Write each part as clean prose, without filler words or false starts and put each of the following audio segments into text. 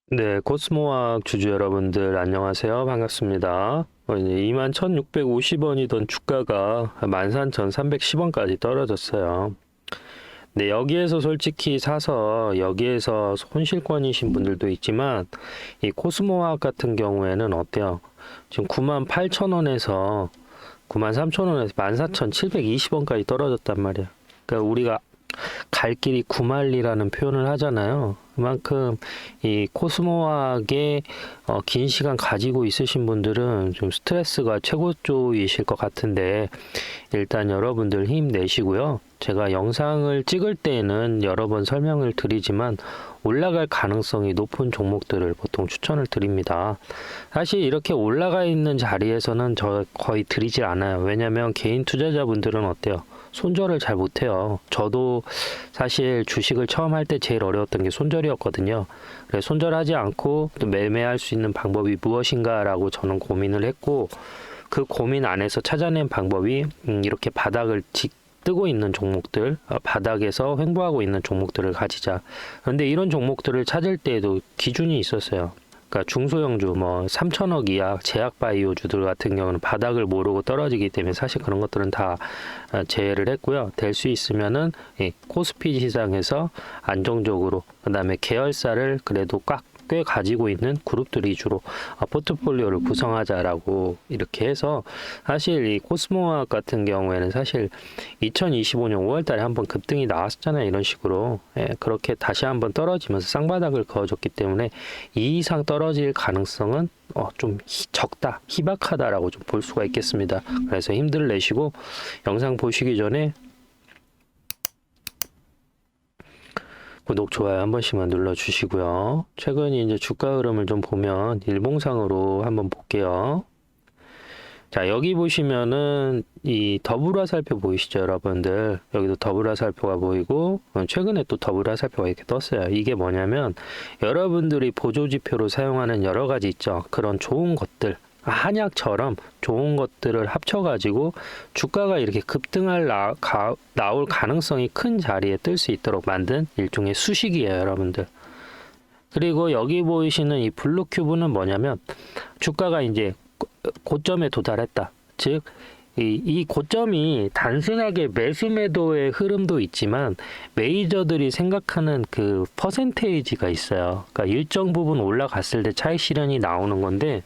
네, 코스모학 주주 여러분들 안녕하세요. 반갑습니다. 이제 21,650원이던 주가가 13,310원까지 떨어졌어요. 네, 여기에서 솔직히 사서 여기에서 손실권이신 분들도 있지만 이 코스모학 같은 경우에는 어때요? 지금 98,000원에서 93,000원에서 14,720원까지 떨어졌단 말이야. 그러니까 우리가 갈 길이 구말리라는 표현을 하잖아요. 그만큼 이 코스모학에 긴 시간 가지고 있으신 분들은 좀 스트레스가 최고조이실 것 같은데 일단 여러분들 힘내시고요. 제가 영상을 찍을 때에는 여러 번 설명을 드리지만 올라갈 가능성이 높은 종목들을 보통 추천을 드립니다. 사실 이렇게 올라가 있는 자리에서는 저 거의 드리질 않아요. 왜냐면 개인 투자자분들은 어때요? 손절을 잘 못해요. 저도 사실 주식을 처음 할 때 제일 어려웠던 게 손절이었거든요. 그래서 손절하지 않고 또 매매할 수 있는 방법이 무엇인가라고 저는 고민을 했고 그 고민 안에서 찾아낸 방법이 이렇게 바닥을 뜨고 있는 종목들, 바닥에서 횡보하고 있는 종목들을 가지자. 그런데 이런 종목들을 찾을 때에도 기준이 있었어요. 그러니까 중소형주 뭐 3천억 이하 제약바이오주들 같은 경우는 바닥을 모르고 떨어지기 때문에 사실 그런 것들은 다 제외를 했고요. 될 수 있으면은 코스피 시장에서 안정적으로 그다음에 계열사를 그래도 꽤 가지고 있는 그룹들 위주로 포트폴리오를 구성하자라고 이렇게 해서 사실 이 코스모학 같은 경우에는 사실 2025년 5월 달에 한번 급등이 나왔었잖아요. 이런 식으로. 그렇게 다시 한번 떨어지면서 쌍바닥을 그어줬기 때문에 이 이상 떨어질 가능성은 좀 적다, 희박하다라고 좀 볼 수가 있겠습니다. 그래서 힘들 내시고 영상 보시기 전에 구독, 좋아요 한 번씩만 눌러주시고요. 최근 이제 주가 흐름을 좀 보면 일봉상으로 한번 볼게요. 자, 여기 보시면은 이 더블 화살표 보이시죠, 여러분들? 여기도 더블 화살표가 보이고 최근에 또 더블 화살표가 이렇게 떴어요. 이게 뭐냐면 여러분들이 보조지표로 사용하는 여러 가지 있죠. 그런 좋은 것들, 한약처럼 좋은 것들을 합쳐가지고 주가가 이렇게 나올 가능성이 큰 자리에 뜰 수 있도록 만든 일종의 수식이에요, 여러분들. 그리고 여기 보이시는 이 블루 큐브는 뭐냐면 주가가 이제 고점에 도달했다. 즉, 이 고점이 단순하게 매수 매도의 흐름도 있지만 메이저들이 생각하는 그 퍼센테이지가 있어요. 그러니까 일정 부분 올라갔을 때 차익 실현이 나오는 건데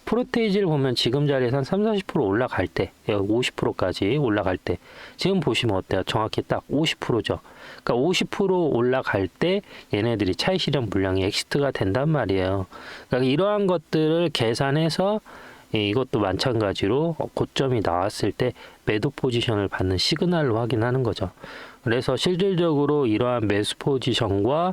프로테이지를 보면 지금 자리에서 한 3, 40% 올라갈 때 50%까지 올라갈 때 지금 보시면 어때요? 정확히 딱 50%죠. 그러니까 50% 올라갈 때 얘네들이 차익 실현 물량이 엑시트가 된단 말이에요. 그러니까 이러한 것들을 계산해서 이것도 마찬가지로 고점이 나왔을 때 매도 포지션을 받는 시그널로 확인하는 거죠. 그래서 실질적으로 이러한 매수 포지션과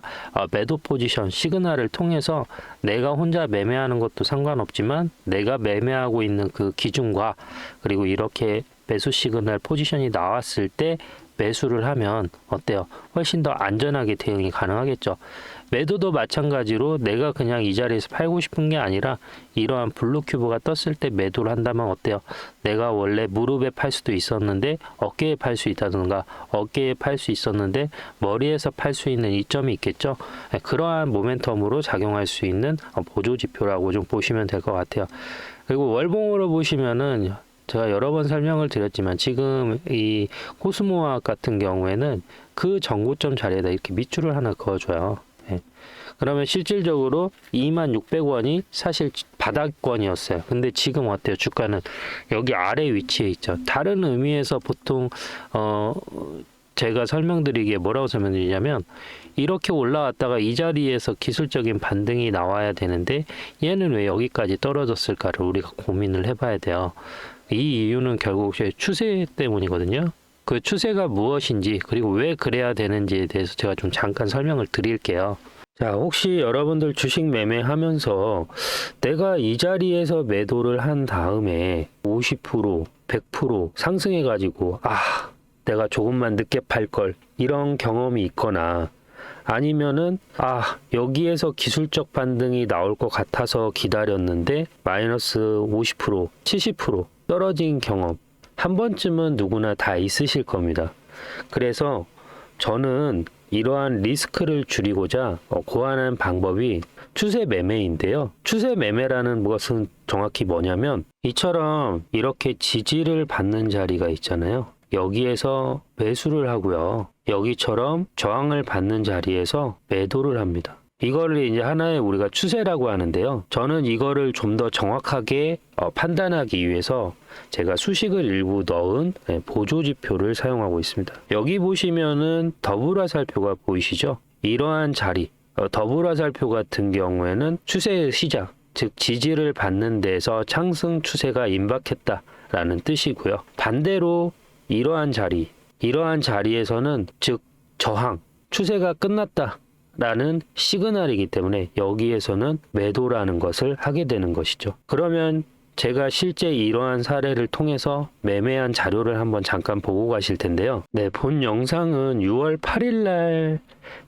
매도 포지션 시그널을 통해서 내가 혼자 매매하는 것도 상관없지만 내가 매매하고 있는 그 기준과 그리고 이렇게 매수 시그널 포지션이 나왔을 때 매수를 하면 어때요? 훨씬 더 안전하게 대응이 가능하겠죠. 매도도 마찬가지로 내가 그냥 이 자리에서 팔고 싶은 게 아니라 이러한 블루 큐브가 떴을 때 매도를 한다면 어때요? 내가 원래 무릎에 팔 수도 있었는데 어깨에 팔 수 있다든가 어깨에 팔 수 있었는데 머리에서 팔 수 있는 이점이 있겠죠. 그러한 모멘텀으로 작용할 수 있는 보조 지표라고 좀 보시면 될 것 같아요. 그리고 월봉으로 보시면은 제가 여러 번 설명을 드렸지만 지금 이 코스모학 같은 경우에는 그 전고점 자리에다 이렇게 밑줄을 하나 그어줘요. 그러면 실질적으로 26,600원이 사실 바닥권이었어요. 근데 지금 어때요? 주가는 여기 아래 위치에 있죠. 다른 의미에서 보통 제가 설명드리기에 뭐라고 설명드리냐면 이렇게 올라왔다가 이 자리에서 기술적인 반등이 나와야 되는데 얘는 왜 여기까지 떨어졌을까를 우리가 고민을 해봐야 돼요. 이 이유는 결국 추세 때문이거든요. 그 추세가 무엇인지 그리고 왜 그래야 되는지에 대해서 제가 좀 잠깐 설명을 드릴게요. 자, 혹시 여러분들 주식 매매하면서 내가 이 자리에서 매도를 한 다음에 50%, 100% 상승해가지고 내가 조금만 늦게 팔 걸 이런 경험이 있거나 아니면은 여기에서 기술적 반등이 나올 것 같아서 기다렸는데 마이너스 50%, 70% 떨어진 경험 한 번쯤은 누구나 다 있으실 겁니다. 그래서 저는 이러한 리스크를 줄이고자 고안한 방법이 추세 매매인데요. 추세 매매라는 것은 정확히 뭐냐면 이처럼 이렇게 지지를 받는 자리가 있잖아요. 여기에서 매수를 하고요. 여기처럼 저항을 받는 자리에서 매도를 합니다. 이거를 이제 하나의 우리가 추세라고 하는데요. 저는 이거를 좀 더 정확하게 판단하기 위해서 제가 수식을 일부 넣은 보조지표를 사용하고 있습니다. 여기 보시면은 더블 화살표가 보이시죠? 이러한 자리, 더블 화살표 같은 경우에는 추세의 시작, 즉 지지를 받는 데서 상승 추세가 임박했다라는 뜻이고요. 반대로 이러한 자리에서는 즉 저항, 추세가 끝났다 라는 시그널이기 때문에 여기에서는 매도라는 것을 하게 되는 것이죠. 그러면 제가 실제 이러한 사례를 통해서 매매한 자료를 한번 잠깐 보고 가실 텐데요. 네, 본 영상은 6월 8일 날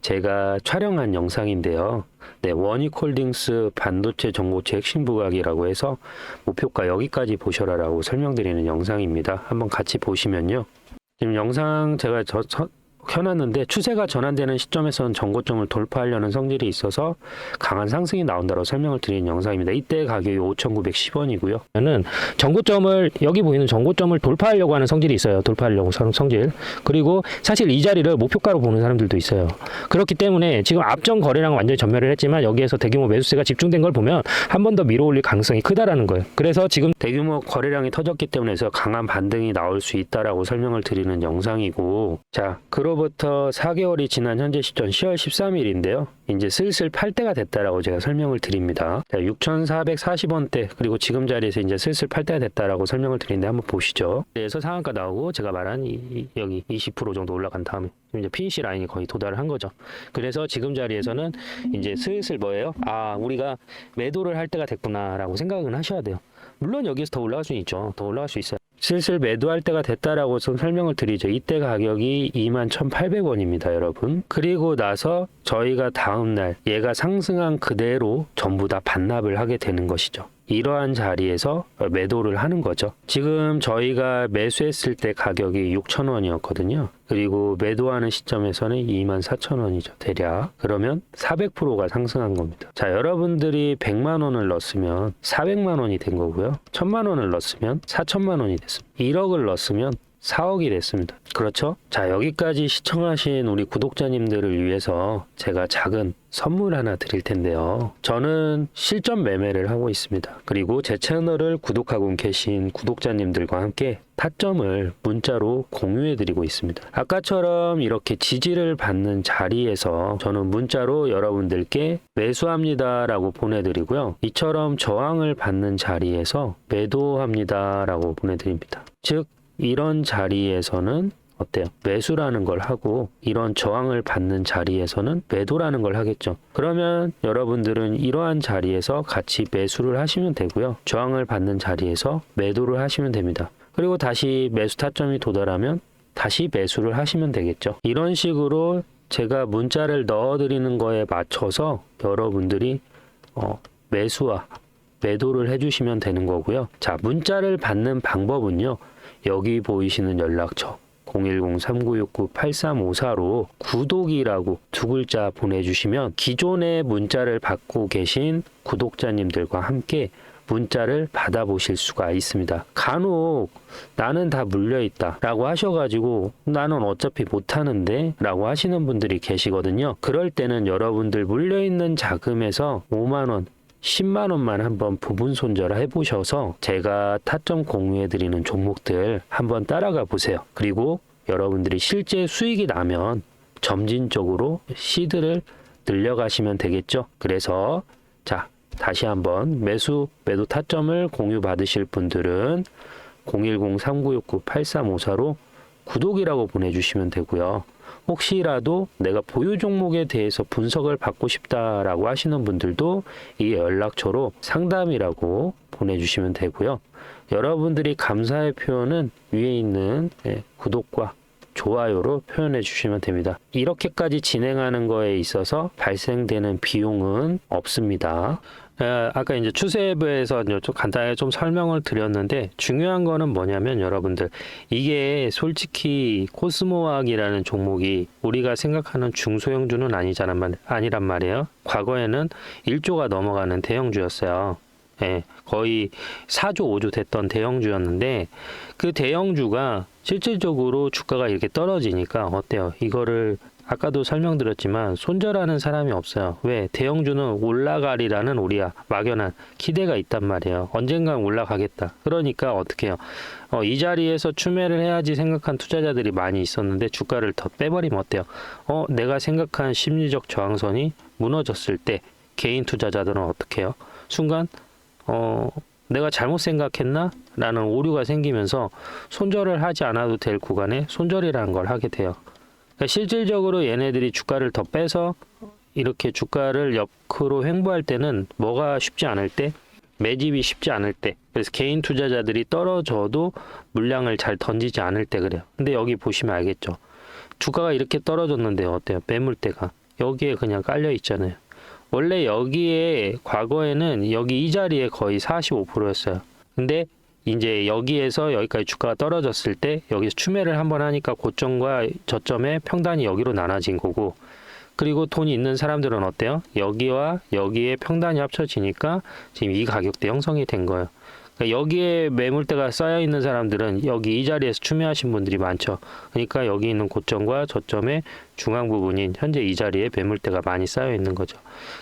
제가 촬영한 영상인데요. 네, 원익홀딩스 반도체 전고체 핵심 부각이라고 해서 목표가 여기까지 보셔라라고 설명드리는 영상입니다. 한번 같이 보시면요. 지금 영상 제가 켜놨는데 추세가 전환되는 시점에서는 전고점을 돌파하려는 성질이 있어서 강한 상승이 나온다고 설명을 드리는 영상입니다. 이때 가격이 5,910원이고요. 저는 전고점을 여기 보이는 전고점을 돌파하려고 하는 성질이 있어요. 돌파하려고 성질. 그리고 사실 이 자리를 목표가로 보는 사람들도 있어요. 그렇기 때문에 지금 앞전 거래량 완전히 전멸을 했지만 여기에서 대규모 매수세가 집중된 걸 보면 한 번 더 밀어올릴 가능성이 크다라는 거예요. 그래서 지금 대규모 거래량이 터졌기 때문에 강한 반등이 나올 수 있다라고 설명을 드리는 영상이고, 자, 그로부터 4개월이 지난 현재 시점 10월 13일인데요. 이제 슬슬 팔 때가 됐다라고 제가 설명을 드립니다. 6,440원대 그리고 지금 자리에서 이제 슬슬 팔 때가 됐다라고 설명을 드리는데 한번 보시죠. 그래서 상한가 나오고 제가 말한 여기 20% 정도 올라간 다음에 이제 피니시 라인이 거의 도달을 한 거죠. 그래서 지금 자리에서는 이제 슬슬 뭐예요? 아, 우리가 매도를 할 때가 됐구나라고 생각은 하셔야 돼요. 물론 여기서 더 올라갈 수는 있죠. 더 올라갈 수 있어요. 슬슬 매도할 때가 됐다라고 좀 설명을 드리죠. 이때 가격이 21,800원입니다, 여러분. 그리고 나서 저희가 다음날 얘가 상승한 그대로 전부 다 반납을 하게 되는 것이죠. 이러한 자리에서 매도를 하는 거죠. 지금 저희가 매수했을 때 가격이 6,000원이었거든요. 그리고 매도하는 시점에서는 24,000원이죠, 대략. 그러면 400%가 상승한 겁니다. 자, 여러분들이 100만 원을 넣었으면 400만 원이 된 거고요. 1000만 원을 넣었으면 4천만 원이 됐습니다. 1억을 넣었으면 4억이 됐습니다. 그렇죠? 자, 여기까지 시청하신 우리 구독자님들을 위해서 제가 작은 선물 하나 드릴 텐데요. 저는 실전 매매를 하고 있습니다. 그리고 제 채널을 구독하고 계신 구독자님들과 함께 타점을 문자로 공유해 드리고 있습니다. 아까처럼 이렇게 지지를 받는 자리에서 저는 문자로 여러분들께 매수합니다 라고 보내드리고요. 이처럼 저항을 받는 자리에서 매도합니다 라고 보내드립니다. 즉 이런 자리에서는 어때요? 매수라는 걸 하고 이런 저항을 받는 자리에서는 매도라는 걸 하겠죠. 그러면 여러분들은 이러한 자리에서 같이 매수를 하시면 되고요. 저항을 받는 자리에서 매도를 하시면 됩니다. 그리고 다시 매수 타점이 도달하면 다시 매수를 하시면 되겠죠. 이런 식으로 제가 문자를 넣어드리는 거에 맞춰서 여러분들이 매수와 매도를 해주시면 되는 거고요. 자, 문자를 받는 방법은요. 여기 보이시는 연락처 010-3969-8354로 구독이라고 두 글자 보내주시면 기존에 문자를 받고 계신 구독자님들과 함께 문자를 받아보실 수가 있습니다. 간혹 나는 다 물려있다 라고 하셔가지고 나는 어차피 못하는데 라고 하시는 분들이 계시거든요. 그럴 때는 여러분들 물려있는 자금에서 5만원 10만 원만 한번 부분 손절 해보셔서 제가 타점 공유해드리는 종목들 한번 따라가 보세요. 그리고 여러분들이 실제 수익이 나면 점진적으로 시드를 늘려가시면 되겠죠. 그래서 자, 다시 한번 매도 타점을 공유 받으실 분들은 010-3969-8354로 구독이라고 보내주시면 되고요. 혹시라도 내가 보유 종목에 대해서 분석을 받고 싶다라고 하시는 분들도 이 연락처로 상담이라고 보내주시면 되고요. 여러분들이 감사의 표현은 위에 있는 구독과 좋아요로 표현해 주시면 됩니다. 이렇게까지 진행하는 거에 있어서 발생되는 비용은 없습니다. 아까 이제 추세부에서 이제 좀 간단하게 좀 설명을 드렸는데 중요한 거는 뭐냐면 여러분들 이게 솔직히 코스모학이라는 종목이 우리가 생각하는 중소형주는 아니란 말이에요. 과거에는 1조가 넘어가는 대형주였어요. 예, 거의 4조, 5조 됐던 대형주였는데 그 대형주가 실질적으로 주가가 이렇게 떨어지니까 어때요? 이거를 아까도 설명드렸지만 손절하는 사람이 없어요. 왜? 대형주는 올라가리라는 우리가 막연한 기대가 있단 말이에요. 언젠간 올라가겠다. 그러니까 어떻게 해요? 이 자리에서 추매를 해야지 생각한 투자자들이 많이 있었는데 주가를 더 빼버리면 어때요? 내가 생각한 심리적 저항선이 무너졌을 때 개인 투자자들은 어떻게 해요? 순간 내가 잘못 생각했나? 라는 오류가 생기면서 손절을 하지 않아도 될 구간에 손절이라는 걸 하게 돼요. 그러니까 실질적으로 얘네들이 주가를 더 빼서 이렇게 주가를 옆으로 횡보할 때는 뭐가 쉽지 않을 때? 매집이 쉽지 않을 때. 그래서 개인 투자자들이 떨어져도 물량을 잘 던지지 않을 때 그래요. 근데 여기 보시면 알겠죠. 주가가 이렇게 떨어졌는데 어때요? 매물대가 여기에 그냥 깔려 있잖아요. 원래 여기에 과거에는 여기 이 자리에 거의 45%였어요. 근데 이제 여기에서 여기까지 주가가 떨어졌을 때 여기서 추매를 한번 하니까 고점과 저점의 평단이 여기로 나눠진 거고, 그리고 돈이 있는 사람들은 어때요? 여기와 여기에 평단이 합쳐지니까 지금 이 가격대 형성이 된 거예요. 그러니까 여기에 매물대가 쌓여 있는 사람들은 여기 이 자리에서 추매하신 분들이 많죠. 그러니까 여기 있는 고점과 저점의 중앙 부분인 현재 이 자리에 매물대가 많이 쌓여 있는 거죠.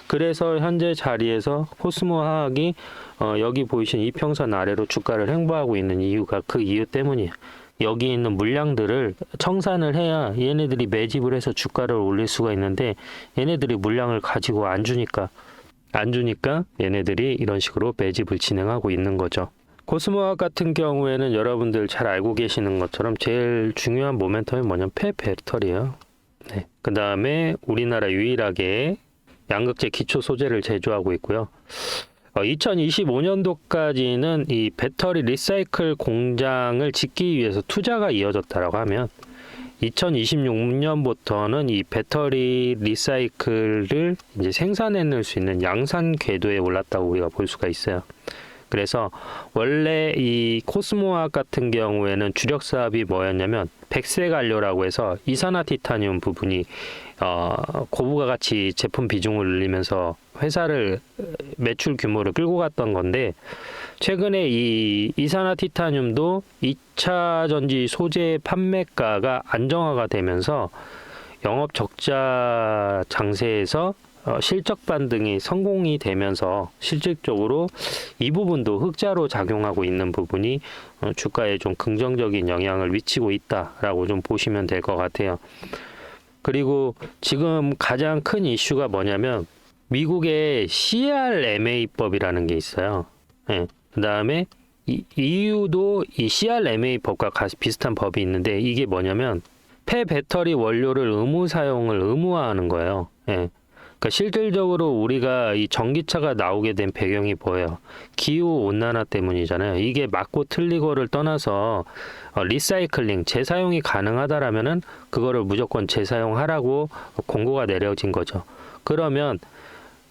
그래서 현재 자리에서 코스모 화학이 여기 보이신 이평선 아래로 주가를 횡보하고 있는 이유가 그 이유 때문이에요. 여기 있는 물량들을 청산을 해야 얘네들이 매집을 해서 주가를 올릴 수가 있는데 얘네들이 물량을 가지고 안 주니까 얘네들이 이런 식으로 매집을 진행하고 있는 거죠. 코스모학 같은 경우에는 여러분들 잘 알고 계시는 것처럼 제일 중요한 모멘텀이 뭐냐면 폐배터리예요. 네. 그 다음에 우리나라 유일하게 양극재 기초 소재를 제조하고 있고요. 2025년도까지는 이 배터리 리사이클 공장을 짓기 위해서 투자가 이어졌다라고 하면 2026년부터는 이 배터리 리사이클을 이제 생산해낼 수 있는 양산 궤도에 올랐다고 우리가 볼 수가 있어요. 그래서 원래 이 코스모학 같은 경우에는 주력 사업이 뭐였냐면 백색안료라고 해서 이산화티타늄 부분이 고부가 가치 제품 비중을 늘리면서 회사를 매출 규모를 끌고 갔던 건데, 최근에 이 이산화티타늄도 2차 전지 소재 판매가가 안정화가 되면서 영업 적자 장세에서 실적 반등이 성공이 되면서 실질적으로 이 부분도 흑자로 작용하고 있는 부분이 주가에 좀 긍정적인 영향을 미치고 있다라고 좀 보시면 될 것 같아요. 그리고 지금 가장 큰 이슈가 뭐냐면 미국의 CRMA법이라는 게 있어요. 네. 그 다음에 EU도 이 CRMA법과 비슷한 법이 있는데 이게 뭐냐면 폐배터리 원료를 의무 사용을 의무화하는 거예요. 네. 그러니까 실질적으로 우리가 이 전기차가 나오게 된 배경이 뭐예요? 기후 온난화 때문이잖아요. 이게 맞고 틀리고를 떠나서 리사이클링, 재사용이 가능하다라면은 그거를 무조건 재사용하라고 공고가 내려진 거죠. 그러면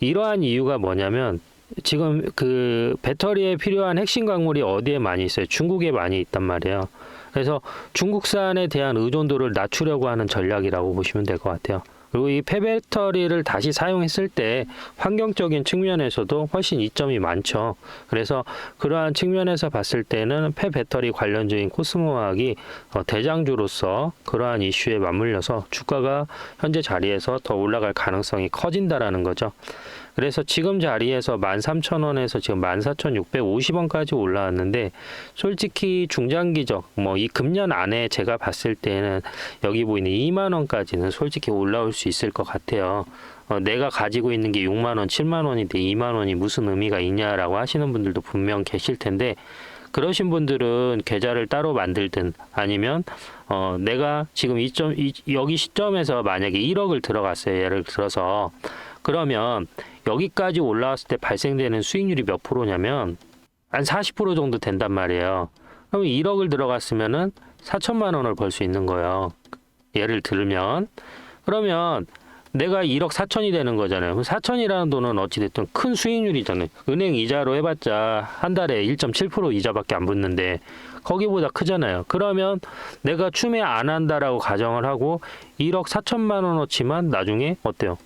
이러한 이유가 뭐냐면 지금 그 배터리에 필요한 핵심 광물이 어디에 많이 있어요? 중국에 많이 있단 말이에요. 그래서 중국산에 대한 의존도를 낮추려고 하는 전략이라고 보시면 될 것 같아요. 그리고 이 폐배터리를 다시 사용했을 때 환경적인 측면에서도 훨씬 이점이 많죠. 그래서 그러한 측면에서 봤을 때는 폐배터리 관련주인 코스모학이 대장주로서 그러한 이슈에 맞물려서 주가가 현재 자리에서 더 올라갈 가능성이 커진다라는 거죠. 그래서 지금 자리에서 13,000원에서 지금 14,650원까지 올라왔는데, 솔직히 중장기적 이 금년 안에 제가 봤을 때는 여기 보이는 2만원까지는 솔직히 올라올 수 있을 것 같아요. 내가 가지고 있는 게 6만원, 7만원인데 2만원이 무슨 의미가 있냐라고 하시는 분들도 분명 계실 텐데, 그러신 분들은 계좌를 따로 만들든 아니면 내가 지금 여기 시점에서 만약에 1억을 들어갔어요. 예를 들어서. 그러면 여기까지 올라왔을 때 발생되는 수익률이 몇 프로냐면 한 40% 정도 된단 말이에요. 그럼 1억을 들어갔으면은 4천만 원을 벌 수 있는 거예요. 예를 들면. 그러면 내가 1억 4천이 되는 거잖아요. 4천이라는 돈은 어찌됐든 큰 수익률이잖아요. 은행 이자로 해봤자 한 달에 1.7% 이자밖에 안 붙는데 거기보다 크잖아요. 그러면 내가 추매 안 한다라고 가정을 하고 1억 4천만 원어치만 나중에 어때요?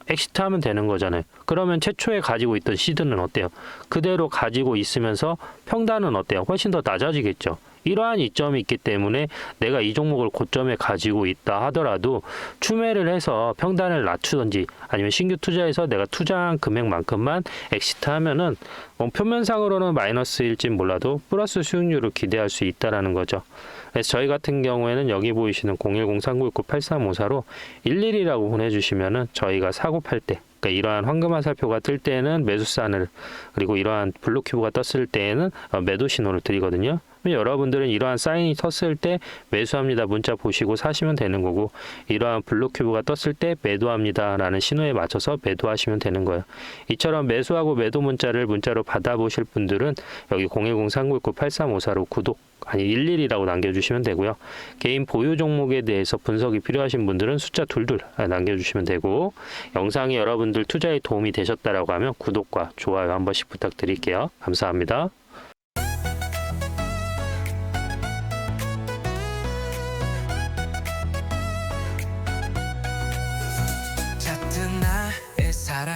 엑시트 하면 되는 거잖아요. 그러면 최초에 가지고 있던 시드는 어때요? 그대로 가지고 있으면서 평단은 어때요? 훨씬 더 낮아지겠죠. 이러한 이점이 있기 때문에 내가 이 종목을 고점에 가지고 있다 하더라도 추매를 해서 평단을 낮추든지 아니면 신규 투자해서 내가 투자한 금액만큼만 엑시트 하면은 표면상으로는 마이너스일진 몰라도 플러스 수익률을 기대할 수 있다라는 거죠. 그래서 저희 같은 경우에는 여기 보이시는 010-3969-8354로 11이라고 보내주시면은 저희가 사고 팔 때, 그러니까 이러한 황금 화살표가 뜰 때는 매수산을, 그리고 이러한 블루 큐브가 떴을 때에는 매도 신호를 드리거든요. 여러분들은 이러한 사인이 떴을 때 매수합니다 문자 보시고 사시면 되는 거고, 이러한 블루 큐브가 떴을 때 매도합니다 라는 신호에 맞춰서 매도하시면 되는 거예요. 이처럼 매수하고 매도 문자로 받아보실 분들은 여기 010-3969-8354로 구독 아니 11이라고 남겨주시면 되고요. 개인 보유 종목에 대해서 분석이 필요하신 분들은 숫자 22 남겨주시면 되고, 영상이 여러분들 투자에 도움이 되셨다라고 하면 구독과 좋아요 한 번씩 부탁드릴게요. 감사합니다. 짙은 나의 사랑